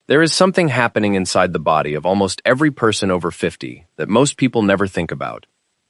There is something happening inside the body of almost every person over 50 that most people never think about.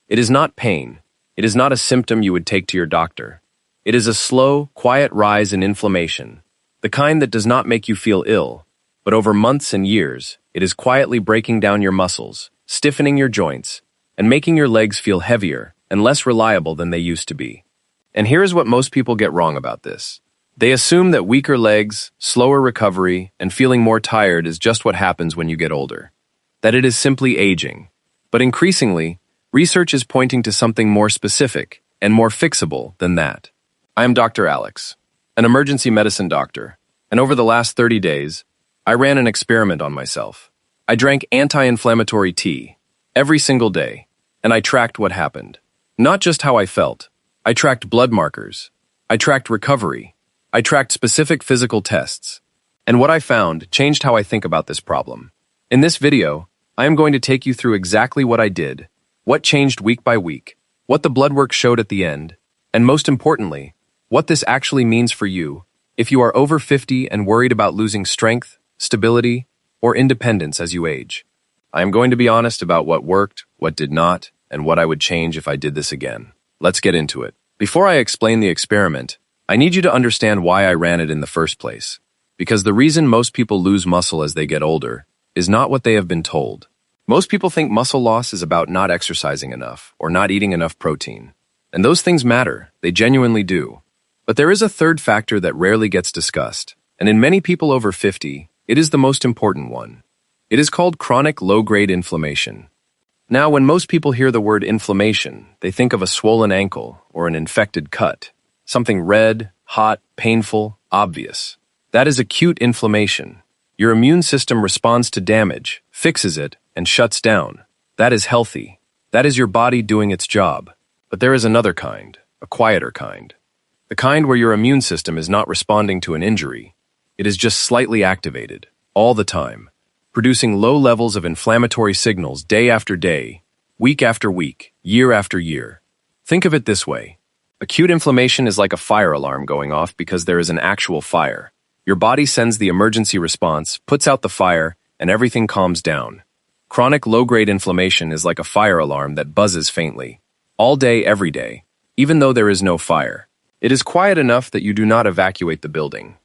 It is not pain. It is not a symptom you would take to your doctor. It is a slow, quiet rise in inflammation, the kind that does not make you feel ill, but over months and years, it is quietly breaking down your muscles, stiffening your joints, and making your legs feel heavier and less reliable than they used to be. And here is what most people get wrong about this. They assume that weaker legs, slower recovery, and feeling more tired is just what happens when you get older. That it is simply aging. But increasingly, research is pointing to something more specific and more fixable than that. I am Dr. Alex, an emergency medicine doctor, and over the last 30 days, I ran an experiment on myself. I drank anti-inflammatory tea every single day, and I tracked what happened. Not just how I felt. I tracked blood markers. I tracked recovery. I tracked specific physical tests. And what I found changed how I think about this problem. In this video, I am going to take you through exactly what I did, what changed week by week, what the blood work showed at the end, and most importantly, what this actually means for you if you are over 50 and worried about losing strength, stability, or independence as you age. I am going to be honest about what worked, what did not, and what I would change if I did this again. Let's get into it. Before I explain the experiment, I need you to understand why I ran it in the first place. Because the reason most people lose muscle as they get older is not what they have been told. Most people think muscle loss is about not exercising enough or not eating enough protein. And those things matter, they genuinely do. But there is a third factor that rarely gets discussed, and in many people over 50, it is the most important one. It is called chronic low-grade inflammation. Now, when most people hear the word inflammation, they think of a swollen ankle or an infected cut. Something red, hot, painful, obvious. That is acute inflammation. Your immune system responds to damage, fixes it, and shuts down. That is healthy. That is your body doing its job. But there is another kind, a quieter kind. The kind where your immune system is not responding to an injury. It is just slightly activated, all the time, producing low levels of inflammatory signals day after day, week after week, year after year. Think of it this way. Acute inflammation is like a fire alarm going off because there is an actual fire. Your body sends the emergency response, puts out the fire, and everything calms down. Chronic low-grade inflammation is like a fire alarm that buzzes faintly, all day, every day, even though there is no fire. It is quiet enough that you do not evacuate the building.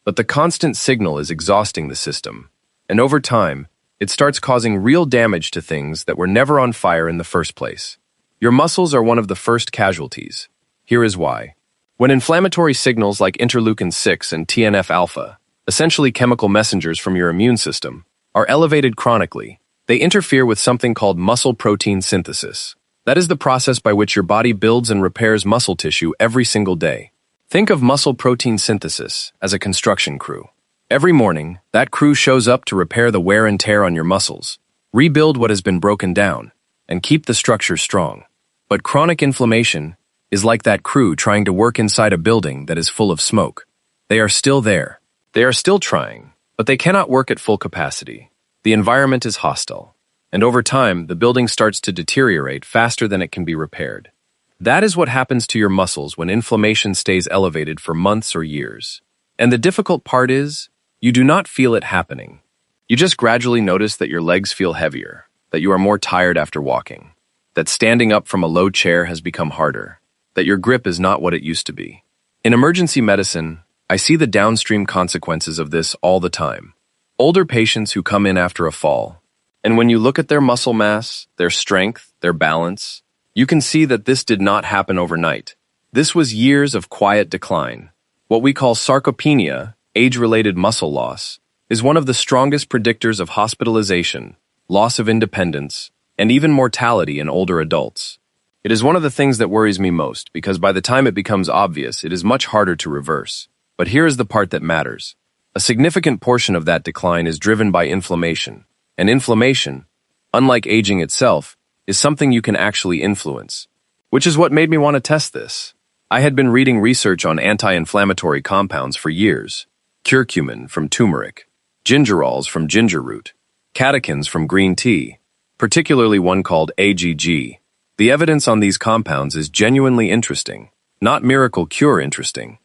But the constant signal is exhausting the system, and over time, it starts causing real damage to things that were never on fire in the first place. Your muscles are one of the first casualties. Here is why. When inflammatory signals like interleukin-6 and TNF-alpha, essentially chemical messengers from your immune system, are elevated chronically, they interfere with something called muscle protein synthesis. That is the process by which your body builds and repairs muscle tissue every single day. Think of muscle protein synthesis as a construction crew. Every morning, that crew shows up to repair the wear and tear on your muscles, rebuild what has been broken down, and keep the structure strong. But chronic inflammation is like that crew trying to work inside a building that is full of smoke. They are still there. They are still trying, but they cannot work at full capacity. The environment is hostile, and over time, the building starts to deteriorate faster than it can be repaired. That is what happens to your muscles when inflammation stays elevated for months or years. And the difficult part is, you do not feel it happening. You just gradually notice that your legs feel heavier, that you are more tired after walking, that standing up from a low chair has become harder, that your grip is not what it used to be. In emergency medicine, I see the downstream consequences of this all the time. Older patients who come in after a fall, and when you look at their muscle mass, their strength, their balance, you can see that this did not happen overnight. This was years of quiet decline. What we call sarcopenia, age-related muscle loss, is one of the strongest predictors of hospitalization, loss of independence, and even mortality in older adults. It is one of the things that worries me most because by the time it becomes obvious, it is much harder to reverse. But here is the part that matters. A significant portion of that decline is driven by inflammation. And inflammation, unlike aging itself, is something you can actually influence. Which is what made me want to test this. I had been reading research on anti-inflammatory compounds for years. Curcumin from turmeric, gingerols from ginger root, catechins from green tea, particularly one called AGG. The evidence on these compounds is genuinely interesting, not miracle cure interesting.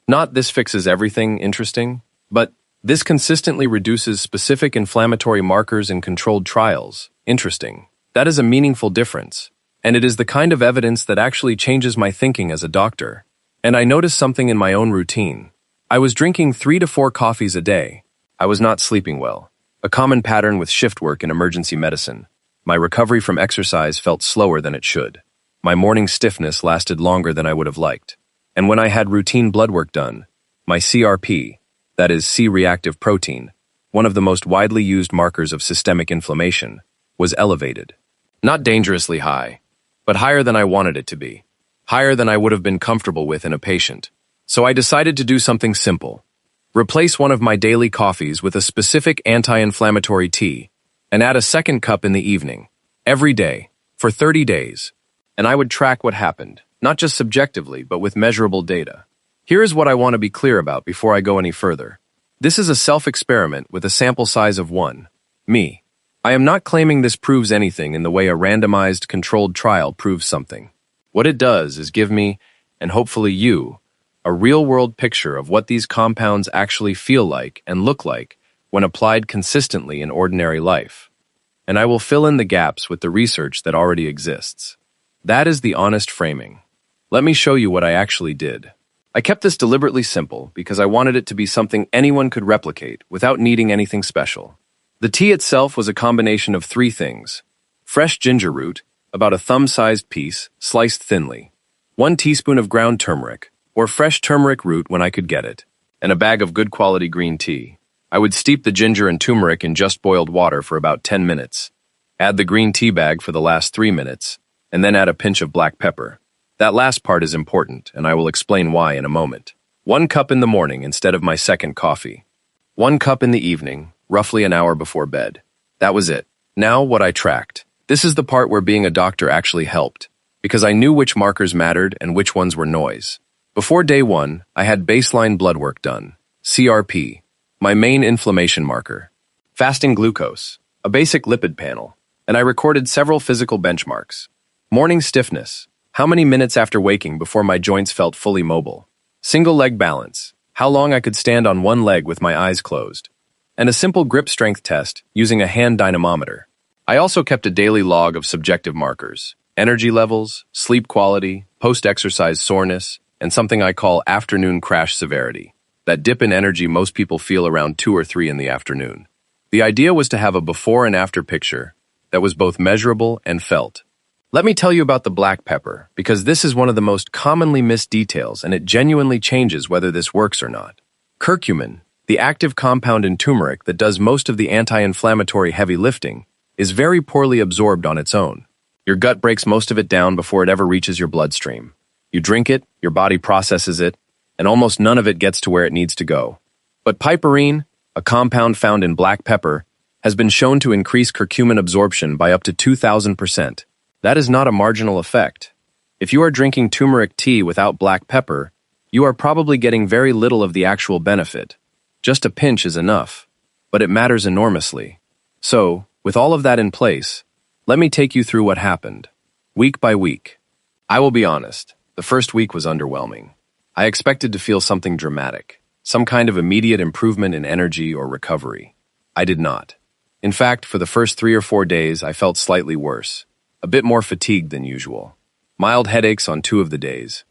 Not this fixes everything interesting, but This consistently reduces specific inflammatory markers in controlled trials. Interesting. That is a meaningful difference. And it is the kind of evidence that actually changes my thinking as a doctor. And I noticed something in my own routine. I was drinking 3 to 4 coffees a day. I was not sleeping well, a common pattern with shift work in emergency medicine. My recovery from exercise felt slower than it should. My morning stiffness lasted longer than I would have liked. And when I had routine blood work done, my CRP, that is C-reactive protein, one of the most widely used markers of systemic inflammation, was elevated. Not dangerously high, but higher than I wanted it to be. Higher than I would have been comfortable with in a patient. So I decided to do something simple. Replace one of my daily coffees with a specific anti-inflammatory tea and add a second cup in the evening, every day, for 30 days. And I would track what happened, not just subjectively, but with measurable data. Here is what I want to be clear about before I go any further. This is a self-experiment with a sample size of 1. Me. I am not claiming this proves anything in the way a randomized, controlled trial proves something. What it does is give me, and hopefully you, a real-world picture of what these compounds actually feel like and look like when applied consistently in ordinary life. And I will fill in the gaps with the research that already exists. That is the honest framing. Let me show you what I actually did. I kept this deliberately simple because I wanted it to be something anyone could replicate without needing anything special. The tea itself was a combination of 3 things. Fresh ginger root, about a thumb-sized piece, sliced thinly. 1 teaspoon of ground turmeric, or fresh turmeric root when I could get it, and a bag of good quality green tea. I would steep the ginger and turmeric in just boiled water for about 10 minutes. Add the green tea bag for the last 3 minutes, and then add a pinch of black pepper. That last part is important, and I will explain why in a moment. 1 cup in the morning instead of my second coffee. 1 cup in the evening, roughly an hour before bed. That was it. Now what I tracked. This is the part where being a doctor actually helped, because I knew which markers mattered and which ones were noise. Before day 1, I had baseline blood work done. CRP, my main inflammation marker. Fasting glucose, a basic lipid panel, and I recorded several physical benchmarks. Morning stiffness, how many minutes after waking before my joints felt fully mobile. Single leg balance, how long I could stand on one leg with my eyes closed. And a simple grip strength test using a hand dynamometer. I also kept a daily log of subjective markers, energy levels, sleep quality, post-exercise soreness, and something I call afternoon crash severity, that dip in energy most people feel around 2 or 3 in the afternoon. The idea was to have a before and after picture that was both measurable and felt. Let me tell you about the black pepper, because this is one of the most commonly missed details and it genuinely changes whether this works or not. Curcumin, the active compound in turmeric that does most of the anti-inflammatory heavy lifting, is very poorly absorbed on its own. Your gut breaks most of it down before it ever reaches your bloodstream. You drink it, your body processes it, and almost none of it gets to where it needs to go. But piperine, a compound found in black pepper, has been shown to increase curcumin absorption by up to 2,000%. That is not a marginal effect. If you are drinking turmeric tea without black pepper, you are probably getting very little of the actual benefit. Just a pinch is enough, but it matters enormously. So, with all of that in place, let me take you through what happened, week by week. I will be honest, the first week was underwhelming. I expected to feel something dramatic, some kind of immediate improvement in energy or recovery. I did not. In fact, for the first 3 or 4 days, I felt slightly worse, a bit more fatigued than usual. Mild headaches on 2 of the days.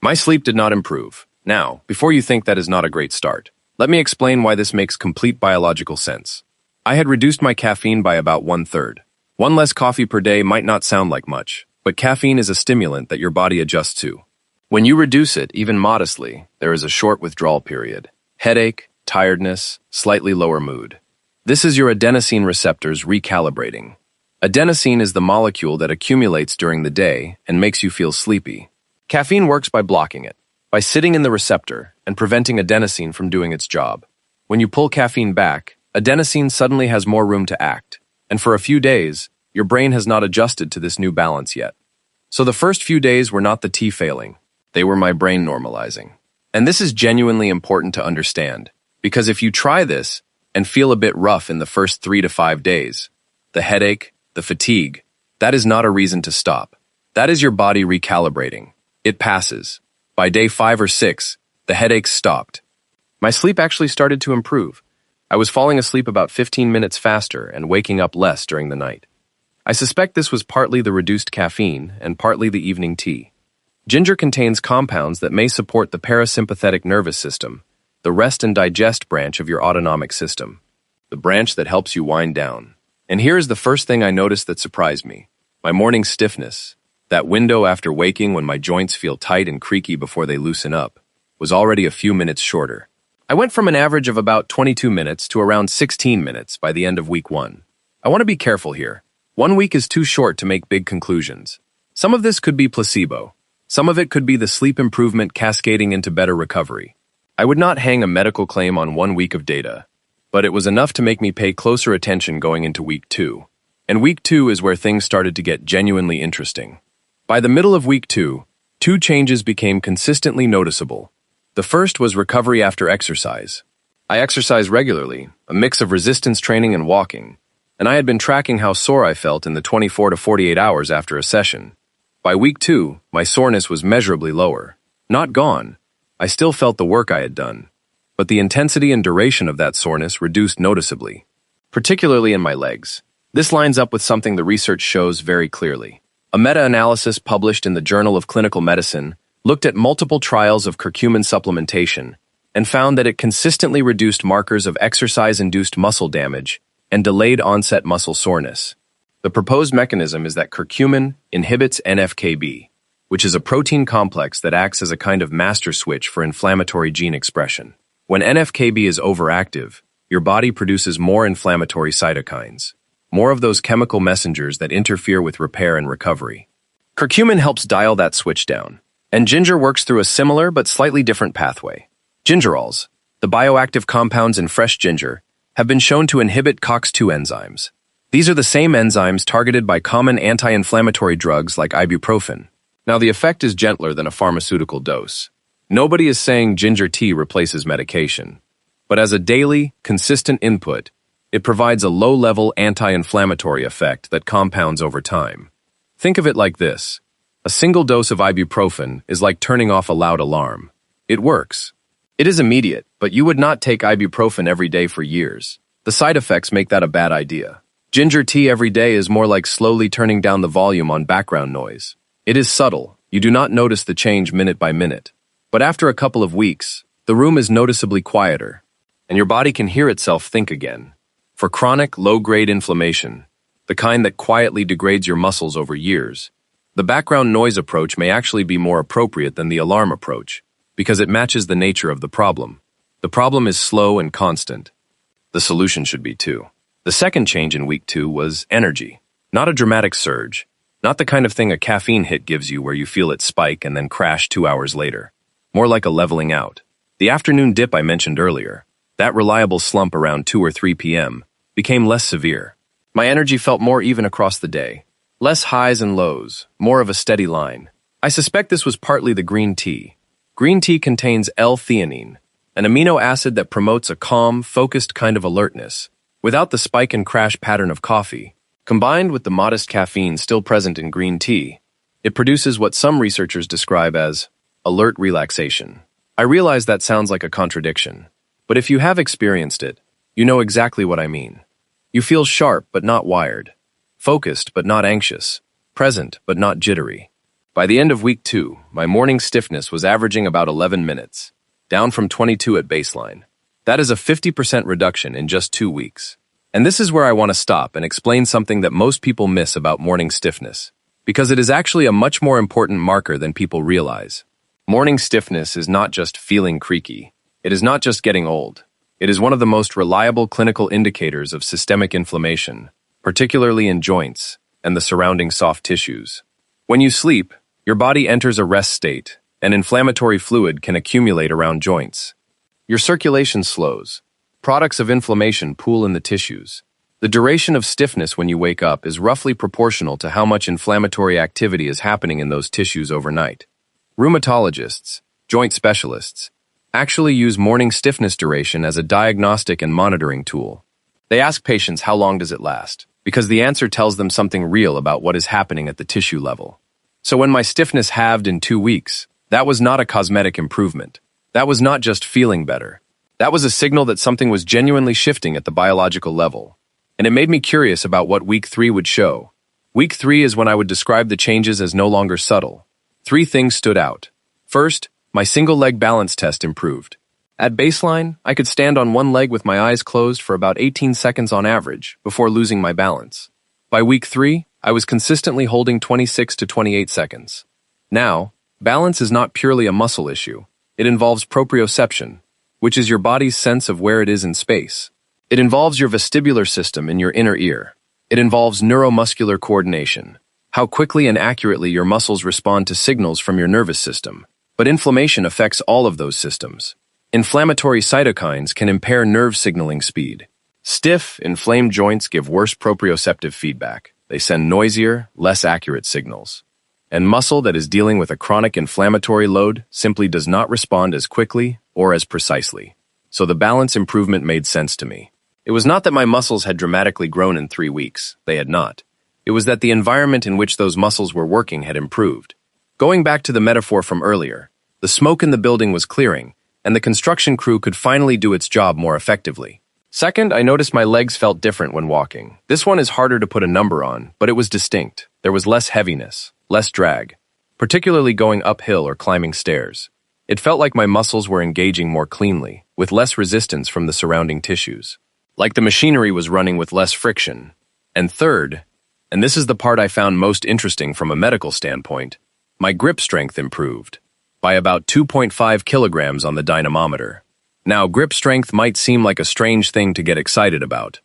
My sleep did not improve. Now, before you think that is not a great start, let me explain why this makes complete biological sense. I had reduced my caffeine by about 1/3. 1 less coffee per day might not sound like much, but caffeine is a stimulant that your body adjusts to. When you reduce it, even modestly, there is a short withdrawal period. Headache, tiredness, slightly lower mood. This is your adenosine receptors recalibrating. Adenosine is the molecule that accumulates during the day and makes you feel sleepy. Caffeine works by blocking it, by sitting in the receptor and preventing adenosine from doing its job. When you pull caffeine back, adenosine suddenly has more room to act, and for a few days, your brain has not adjusted to this new balance yet. So the first few days were not the tea failing, they were my brain normalizing. And this is genuinely important to understand, because if you try this and feel a bit rough in the first 3 to 5 days, the headache, the fatigue, that is not a reason to stop. That is your body recalibrating. It passes. By day 5 or 6, the headaches stopped. My sleep actually started to improve, I was falling asleep about 15 minutes faster and waking up less during the night. I suspect this was partly the reduced caffeine and partly the evening tea. Ginger contains compounds that may support the parasympathetic nervous system, the rest and digest branch of your autonomic system, the branch that helps you wind down. And here is the first thing I noticed that surprised me. My morning stiffness, that window after waking when my joints feel tight and creaky before they loosen up, was already a few minutes shorter. I went from an average of about 22 minutes to around 16 minutes by the end of week 1. I want to be careful here. 1 week is too short to make big conclusions. Some of this could be placebo. Some of it could be the sleep improvement cascading into better recovery. I would not hang a medical claim on 1 week of data, but it was enough to make me pay closer attention going into week 2. And week 2 is where things started to get genuinely interesting. By the middle of week 2, 2 changes became consistently noticeable. The first was recovery after exercise. I exercise regularly, a mix of resistance training and walking, and I had been tracking how sore I felt in the 24 to 48 hours after a session. By week 2, my soreness was measurably lower. Not gone. I still felt the work I had done, but the intensity and duration of that soreness reduced noticeably, particularly in my legs. This lines up with something the research shows very clearly. A meta-analysis published in the Journal of Clinical Medicine looked at multiple trials of curcumin supplementation and found that it consistently reduced markers of exercise-induced muscle damage and delayed onset muscle soreness. The proposed mechanism is that curcumin inhibits NF-κB, which is a protein complex that acts as a kind of master switch for inflammatory gene expression. When NF-κB is overactive, your body produces more inflammatory cytokines, more of those chemical messengers that interfere with repair and recovery. Curcumin helps dial that switch down, and ginger works through a similar but slightly different pathway. Gingerols, the bioactive compounds in fresh ginger, have been shown to inhibit COX-2 enzymes. These are the same enzymes targeted by common anti-inflammatory drugs like ibuprofen. Now, the effect is gentler than a pharmaceutical dose. Nobody is saying ginger tea replaces medication, but as a daily, consistent input, it provides a low-level anti-inflammatory effect that compounds over time. Think of it like this. A single dose of ibuprofen is like turning off a loud alarm. It works. It is immediate, but you would not take ibuprofen every day for years. The side effects make that a bad idea. Ginger tea every day is more like slowly turning down the volume on background noise. It is subtle. You do not notice the change minute by minute. But after a couple of weeks, the room is noticeably quieter, and your body can hear itself think again. For chronic, low-grade inflammation, the kind that quietly degrades your muscles over years, the background noise approach may actually be more appropriate than the alarm approach, because it matches the nature of the problem. The problem is slow and constant. The solution should be too. The second change in week 2 was energy. Not a dramatic surge. Not the kind of thing a caffeine hit gives you where you feel it spike and then crash 2 hours later. More like a leveling out. The afternoon dip I mentioned earlier, that reliable slump around 2 or 3 p.m., became less severe. My energy felt more even across the day. Less highs and lows, more of a steady line. I suspect this was partly the green tea. Green tea contains L-theanine, an amino acid that promotes a calm, focused kind of alertness, without the spike and crash pattern of coffee. Combined with the modest caffeine still present in green tea, it produces what some researchers describe as alert relaxation. I realize that sounds like a contradiction, but if you have experienced it, you know exactly what I mean. You feel sharp but not wired, focused but not anxious, present but not jittery. By the end of week 2, my morning stiffness was averaging about 11 minutes, down from 22 at baseline. That is a 50% reduction in just 2 weeks. And this is where I want to stop and explain something that most people miss about morning stiffness, because it is actually a much more important marker than people realize. Morning stiffness is not just feeling creaky. It is not just getting old. It is one of the most reliable clinical indicators of systemic inflammation, particularly in joints and the surrounding soft tissues. When you sleep, your body enters a rest state, and inflammatory fluid can accumulate around joints. Your circulation slows. Products of inflammation pool in the tissues. The duration of stiffness when you wake up is roughly proportional to how much inflammatory activity is happening in those tissues overnight. Rheumatologists, joint specialists, actually use morning stiffness duration as a diagnostic and monitoring tool. They ask patients how long does it last, because the answer tells them something real about what is happening at the tissue level. So when my stiffness halved in 2 weeks, that was not a cosmetic improvement. That was not just feeling better. That was a signal that something was genuinely shifting at the biological level, and it made me curious about what week 3 would show. Week 3 is when I would describe the changes as no longer subtle. 3 things stood out. First, my single-leg balance test improved. At baseline, I could stand on one leg with my eyes closed for about 18 seconds on average before losing my balance. By week 3, I was consistently holding 26 to 28 seconds. Now, balance is not purely a muscle issue. It involves proprioception, which is your body's sense of where it is in space. It involves your vestibular system in your inner ear. It involves neuromuscular coordination, how quickly and accurately your muscles respond to signals from your nervous system. But inflammation affects all of those systems. Inflammatory cytokines can impair nerve signaling speed. Stiff, inflamed joints give worse proprioceptive feedback. They send noisier, less accurate signals. And muscle that is dealing with a chronic inflammatory load simply does not respond as quickly or as precisely. So the balance improvement made sense to me. It was not that my muscles had dramatically grown in 3 weeks. They had not. It was that the environment in which those muscles were working had improved. Going back to the metaphor from earlier, the smoke in the building was clearing, and the construction crew could finally do its job more effectively. Second, I noticed my legs felt different when walking. This one is harder to put a number on, but it was distinct. There was less heaviness, less drag, particularly going uphill or climbing stairs. It felt like my muscles were engaging more cleanly, with less resistance from the surrounding tissues. Like the machinery was running with less friction. And third, and this is the part I found most interesting from a medical standpoint, my grip strength improved by about 2.5 kilograms on the dynamometer. Now, grip strength might seem like a strange thing to get excited about,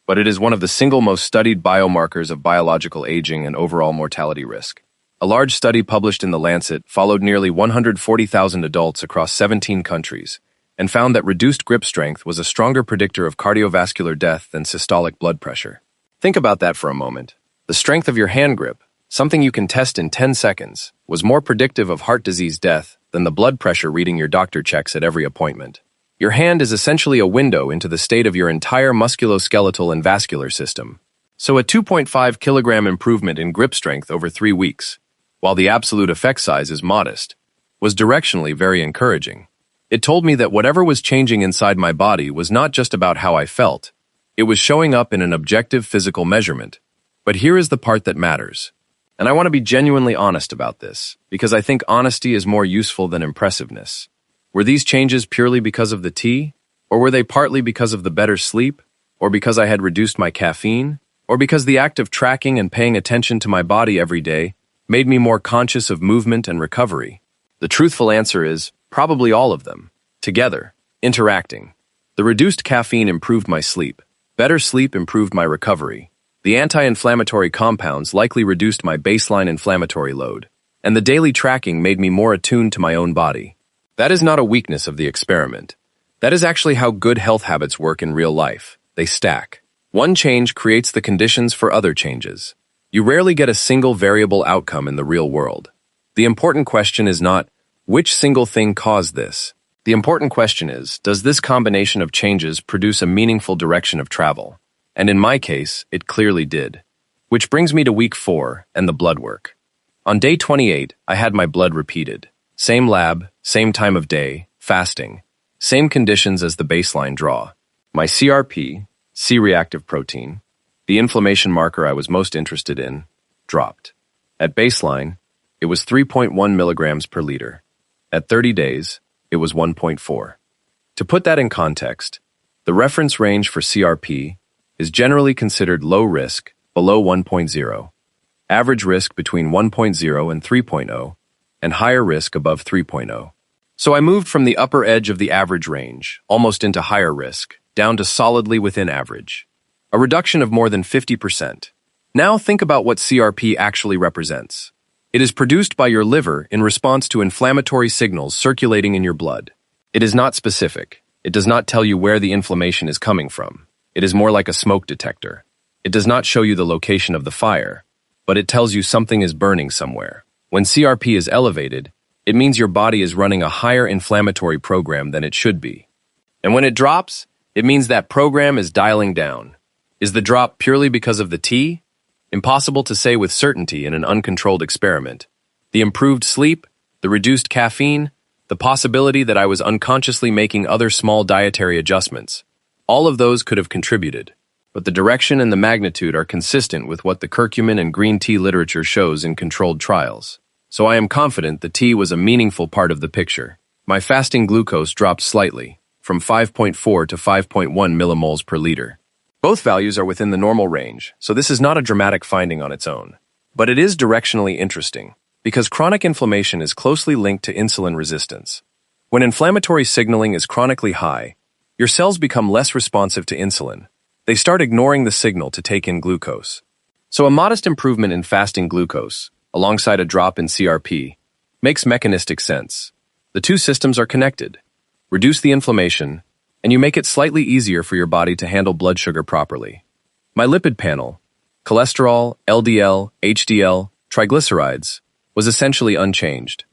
but it is one of the single most studied biomarkers of biological aging and overall mortality risk. A large study published in The Lancet followed nearly 140,000 adults across 17 countries and found that reduced grip strength was a stronger predictor of cardiovascular death than systolic blood pressure. Think about that for a moment. The strength of your hand grip, something you can test in 10 seconds, was more predictive of heart disease death than the blood pressure reading your doctor checks at every appointment. Your hand is essentially a window into the state of your entire musculoskeletal and vascular system. So a 2.5 kilogram improvement in grip strength over 3 weeks, while the absolute effect size is modest, was directionally very encouraging. It told me that whatever was changing inside my body was not just about how I felt. It was showing up in an objective physical measurement. But here is the part that matters. And I want to be genuinely honest about this, because I think honesty is more useful than impressiveness. Were these changes purely because of the tea? Or were they partly because of the better sleep? Or because I had reduced my caffeine? Or because the act of tracking and paying attention to my body every day made me more conscious of movement and recovery? The truthful answer is probably all of them, together, interacting. The reduced caffeine improved my sleep. Better sleep improved my recovery. The anti-inflammatory compounds likely reduced my baseline inflammatory load, and the daily tracking made me more attuned to my own body. That is not a weakness of the experiment. That is actually how good health habits work in real life. They stack. One change creates the conditions for other changes. You rarely get a single variable outcome in the real world. The important question is not, which single thing caused this? The important question is, does this combination of changes produce a meaningful direction of travel? And in my case, it clearly did. Which brings me to week 4 and the blood work. On day 28, I had my blood repeated. Same lab, same time of day, fasting. Same conditions as the baseline draw. My CRP, C-reactive protein, the inflammation marker I was most interested in, dropped. At baseline, it was 3.1 milligrams per liter. At 30 days, it was 1.4. To put that in context, the reference range for CRP is generally considered low risk, below 1.0, average risk between 1.0 and 3.0, and higher risk above 3.0. So I moved from the upper edge of the average range, almost into higher risk, down to solidly within average. A reduction of more than 50%. Now think about what CRP actually represents. It is produced by your liver in response to inflammatory signals circulating in your blood. It is not specific. It does not tell you where the inflammation is coming from. It is more like a smoke detector. It does not show you the location of the fire, but it tells you something is burning somewhere. When CRP is elevated, it means your body is running a higher inflammatory program than it should be. And when it drops, it means that program is dialing down. Is the drop purely because of the tea? Impossible to say with certainty in an uncontrolled experiment. The improved sleep, the reduced caffeine, the possibility that I was unconsciously making other small dietary adjustments. All of those could have contributed, but the direction and the magnitude are consistent with what the curcumin and green tea literature shows in controlled trials. So I am confident the tea was a meaningful part of the picture. My fasting glucose dropped slightly, from 5.4 to 5.1 millimoles per liter. Both values are within the normal range, so this is not a dramatic finding on its own. But it is directionally interesting, because chronic inflammation is closely linked to insulin resistance. When inflammatory signaling is chronically high, your cells become less responsive to insulin. They start ignoring the signal to take in glucose. So a modest improvement in fasting glucose, alongside a drop in CRP, makes mechanistic sense. The two systems are connected. Reduce the inflammation, and you make it slightly easier for your body to handle blood sugar properly. My lipid panel, cholesterol, LDL, HDL, triglycerides, was essentially unchanged,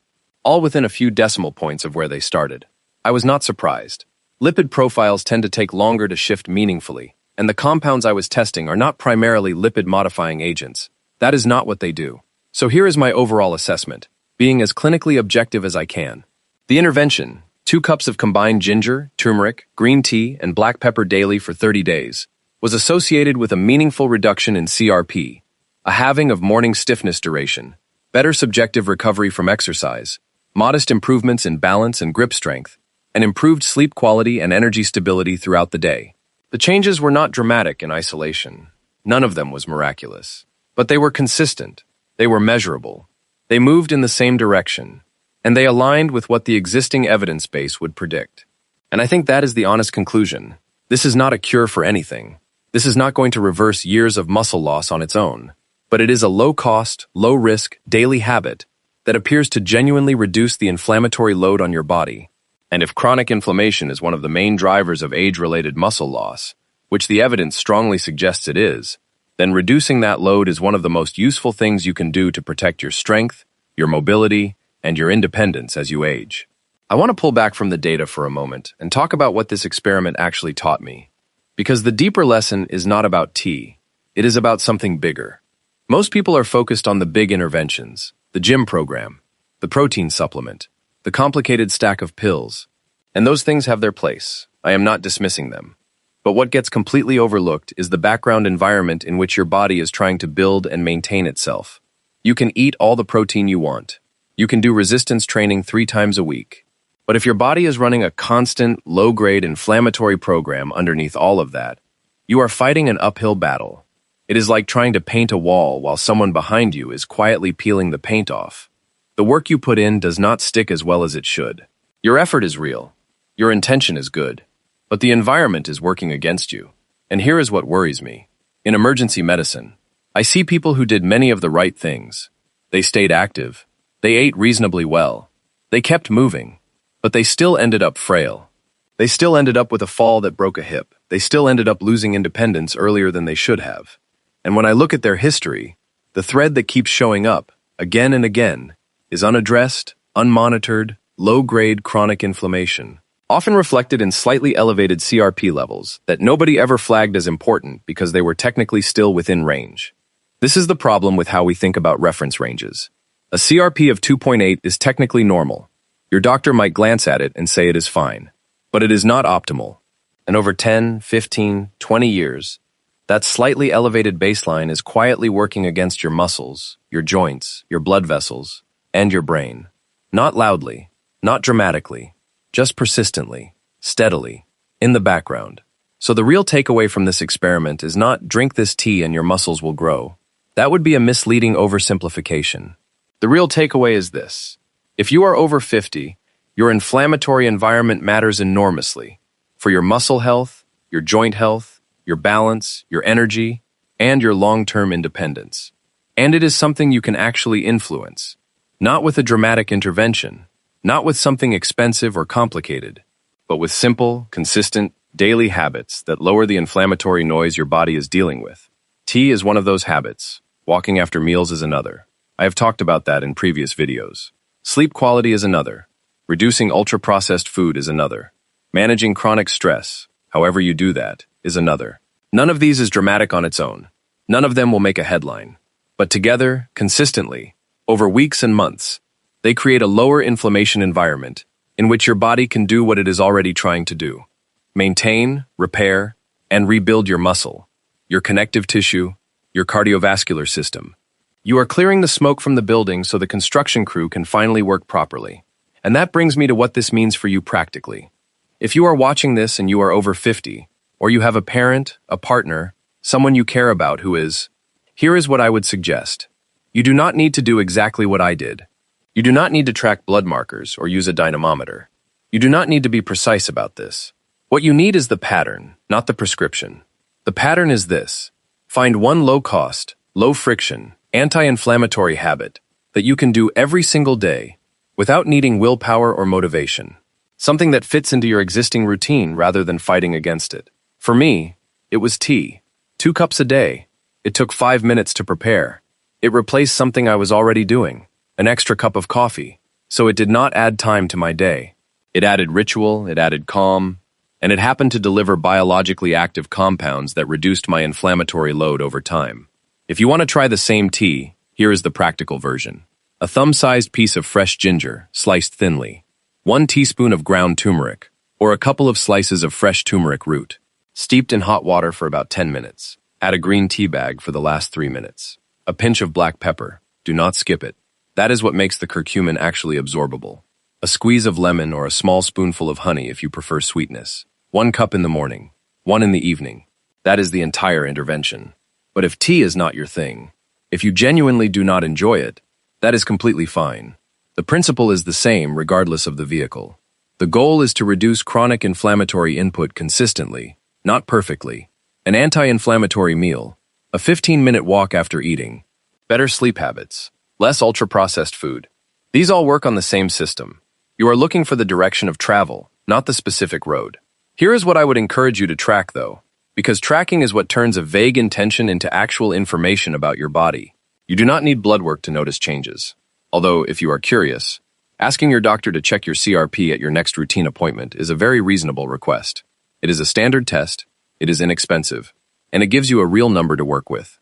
all within a few decimal points of where they started. I was not surprised. Lipid profiles tend to take longer to shift meaningfully, and the compounds I was testing are not primarily lipid-modifying agents. That is not what they do. So here is my overall assessment, being as clinically objective as I can. The intervention, 2 cups of combined ginger, turmeric, green tea, and black pepper daily for 30 days, was associated with a meaningful reduction in CRP, a halving of morning stiffness duration, better subjective recovery from exercise, modest improvements in balance and grip strength, and improved sleep quality and energy stability throughout the day. The changes were not dramatic in isolation. None of them was miraculous. But they were consistent. They were measurable. They moved in the same direction. And they aligned with what the existing evidence base would predict. And I think that is the honest conclusion. This is not a cure for anything. This is not going to reverse years of muscle loss on its own. But it is a low-cost, low-risk, daily habit that appears to genuinely reduce the inflammatory load on your body. And if chronic inflammation is one of the main drivers of age-related muscle loss, which the evidence strongly suggests it is, then reducing that load is one of the most useful things you can do to protect your strength, your mobility, and your independence as you age. I want to pull back from the data for a moment and talk about what this experiment actually taught me. Because the deeper lesson is not about tea, it is about something bigger. Most people are focused on the big interventions, the gym program, the protein supplement, the complicated stack of pills, and those things have their place. I am not dismissing them. But what gets completely overlooked is the background environment in which your body is trying to build and maintain itself. You can eat all the protein you want. You can do resistance training 3 times a week. But if your body is running a constant, low-grade inflammatory program underneath all of that, you are fighting an uphill battle. It is like trying to paint a wall while someone behind you is quietly peeling the paint off. The work you put in does not stick as well as it should. Your effort is real. Your intention is good. But the environment is working against you. And here is what worries me. In emergency medicine, I see people who did many of the right things. They stayed active. They ate reasonably well. They kept moving. But they still ended up frail. They still ended up with a fall that broke a hip. They still ended up losing independence earlier than they should have. And when I look at their history, the thread that keeps showing up, again and again, is unaddressed, unmonitored, low-grade chronic inflammation, often reflected in slightly elevated CRP levels that nobody ever flagged as important because they were technically still within range. This is the problem with how we think about reference ranges. A CRP of 2.8 is technically normal. Your doctor might glance at it and say it is fine. But it is not optimal. And over 10, 15, 20 years, that slightly elevated baseline is quietly working against your muscles, your joints, your blood vessels, and your brain. Not loudly, not dramatically, just persistently, steadily, in the background. So the real takeaway from this experiment is not drink this tea and your muscles will grow. That would be a misleading oversimplification. The real takeaway is this. If you are over 50, your inflammatory environment matters enormously for your muscle health, your joint health, your balance, your energy, and your long-term independence. And it is something you can actually influence, not with a dramatic intervention, not with something expensive or complicated, but with simple, consistent, daily habits that lower the inflammatory noise your body is dealing with. Tea is one of those habits. Walking after meals is another. I have talked about that in previous videos. Sleep quality is another. Reducing ultra-processed food is another. Managing chronic stress, however you do that, is another. None of these is dramatic on its own. None of them will make a headline. But together, consistently, over weeks and months, they create a lower inflammation environment in which your body can do what it is already trying to do: maintain, repair, and rebuild your muscle, your connective tissue, your cardiovascular system. You are clearing the smoke from the building so the construction crew can finally work properly. And that brings me to what this means for you practically. If you are watching this and you are over 50, or you have a parent, a partner, someone you care about who is, here is what I would suggest. You do not need to do exactly what I did. You do not need to track blood markers or use a dynamometer. You do not need to be precise about this. What you need is the pattern, not the prescription. The pattern is this: find one low-cost, low-friction, anti-inflammatory habit that you can do every single day without needing willpower or motivation. Something that fits into your existing routine rather than fighting against it. For me, it was tea. 2 cups a day. It took 5 minutes to prepare. It replaced something I was already doing, an extra cup of coffee, so it did not add time to my day. It added ritual, it added calm, and it happened to deliver biologically active compounds that reduced my inflammatory load over time. If you want to try the same tea, here is the practical version. A thumb-sized piece of fresh ginger, sliced thinly, 1 teaspoon of ground turmeric, or a couple of slices of fresh turmeric root, steeped in hot water for about 10 minutes. Add a green tea bag for the last 3 minutes. A pinch of black pepper. Do not skip it. That is what makes the curcumin actually absorbable. A squeeze of lemon or a small spoonful of honey if you prefer sweetness. 1 cup in the morning, 1 in the evening. That is the entire intervention. But if tea is not your thing, if you genuinely do not enjoy it, that is completely fine. The principle is the same regardless of the vehicle. The goal is to reduce chronic inflammatory input consistently, not perfectly. An anti-inflammatory meal, a 15-minute walk after eating, better sleep habits, less ultra-processed food. These all work on the same system. You are looking for the direction of travel, not the specific road. Here is what I would encourage you to track, though, because tracking is what turns a vague intention into actual information about your body. You do not need blood work to notice changes. Although, if you are curious, asking your doctor to check your CRP at your next routine appointment is a very reasonable request. It is a standard test, it is inexpensive, and it gives you a real number to work with.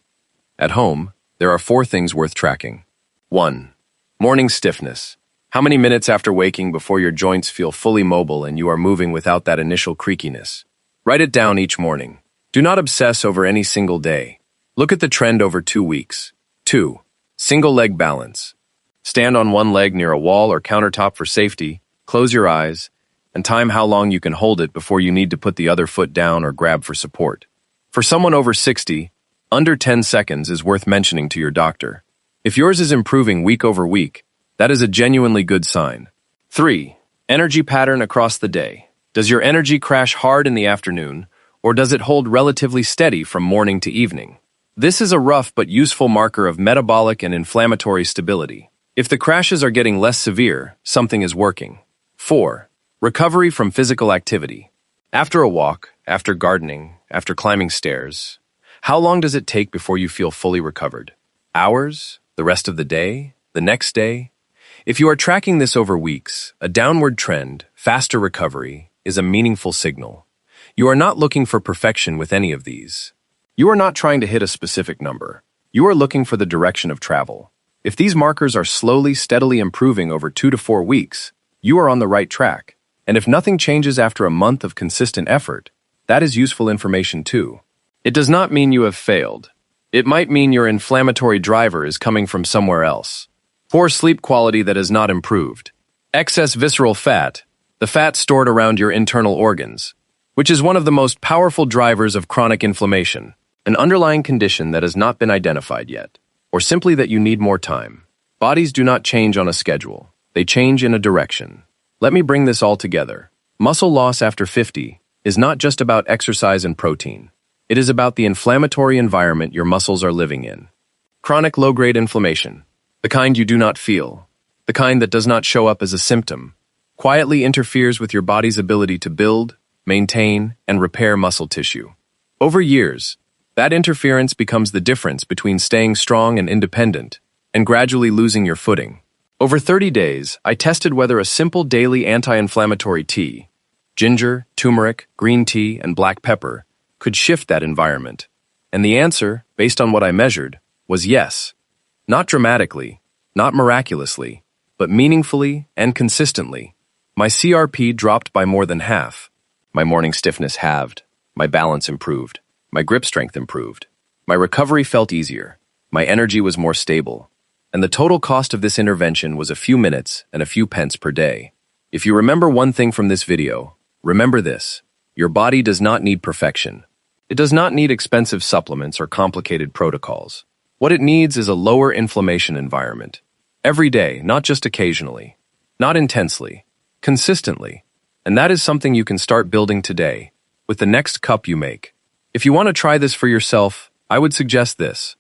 At home, there are 4 things worth tracking. 1. Morning stiffness. How many minutes after waking before your joints feel fully mobile and you are moving without that initial creakiness? Write it down each morning. Do not obsess over any single day. Look at the trend over 2 weeks. 2. Single leg balance. Stand on one leg near a wall or countertop for safety, close your eyes, and time how long you can hold it before you need to put the other foot down or grab for support. For someone over 60, under 10 seconds is worth mentioning to your doctor. If yours is improving week over week, that is a genuinely good sign. 3. Energy pattern across the day. Does your energy crash hard in the afternoon, or does it hold relatively steady from morning to evening? This is a rough but useful marker of metabolic and inflammatory stability. If the crashes are getting less severe, something is working. 4. Recovery from physical activity. After a walk, after gardening, after climbing stairs, how long does it take before you feel fully recovered? Hours? The rest of the day? The next day? If you are tracking this over weeks, a downward trend, faster recovery, is a meaningful signal. You are not looking for perfection with any of these. You are not trying to hit a specific number. You are looking for the direction of travel. If these markers are slowly, steadily improving over 2 to 4 weeks, you are on the right track. And if nothing changes after a month of consistent effort, that is useful information too. It does not mean you have failed. It might mean your inflammatory driver is coming from somewhere else. Poor sleep quality that has not improved. Excess visceral fat, the fat stored around your internal organs, which is one of the most powerful drivers of chronic inflammation, an underlying condition that has not been identified yet, or simply that you need more time. Bodies do not change on a schedule. They change in a direction. Let me bring this all together. Muscle loss after 50 is not just about exercise and protein. It is about the inflammatory environment your muscles are living in. Chronic low-grade inflammation, the kind you do not feel, the kind that does not show up as a symptom, quietly interferes with your body's ability to build, maintain, and repair muscle tissue. Over years, that interference becomes the difference between staying strong and independent and gradually losing your footing. Over 30 days, I tested whether a simple daily anti-inflammatory tea, ginger, turmeric, green tea, and black pepper, could shift that environment. And the answer, based on what I measured, was yes. Not dramatically, not miraculously, but meaningfully and consistently. My CRP dropped by more than half. My morning stiffness halved. My balance improved. My grip strength improved. My recovery felt easier. My energy was more stable. And the total cost of this intervention was a few minutes and a few pence per day. If you remember one thing from this video, remember this. Your body does not need perfection. It does not need expensive supplements or complicated protocols. What it needs is a lower inflammation environment. Every day, not just occasionally. Not intensely. Consistently. And that is something you can start building today, with the next cup you make. If you want to try this for yourself, I would suggest this.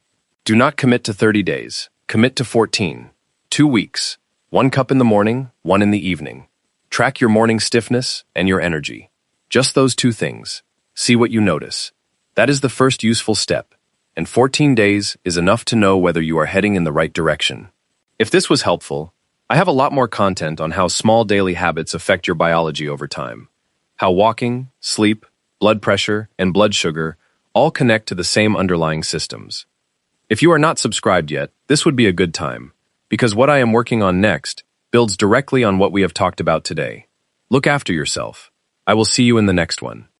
Do not commit to 30 days. Commit to 14. 2 weeks. 1 cup in the morning, 1 in the evening. Track your morning stiffness and your energy. Just those 2 things. See what you notice. That is the first useful step, and 14 days is enough to know whether you are heading in the right direction. If this was helpful, I have a lot more content on how small daily habits affect your biology over time. How walking, sleep, blood pressure, and blood sugar all connect to the same underlying systems. If you are not subscribed yet, this would be a good time, because what I am working on next builds directly on what we have talked about today. Look after yourself. I will see you in the next one.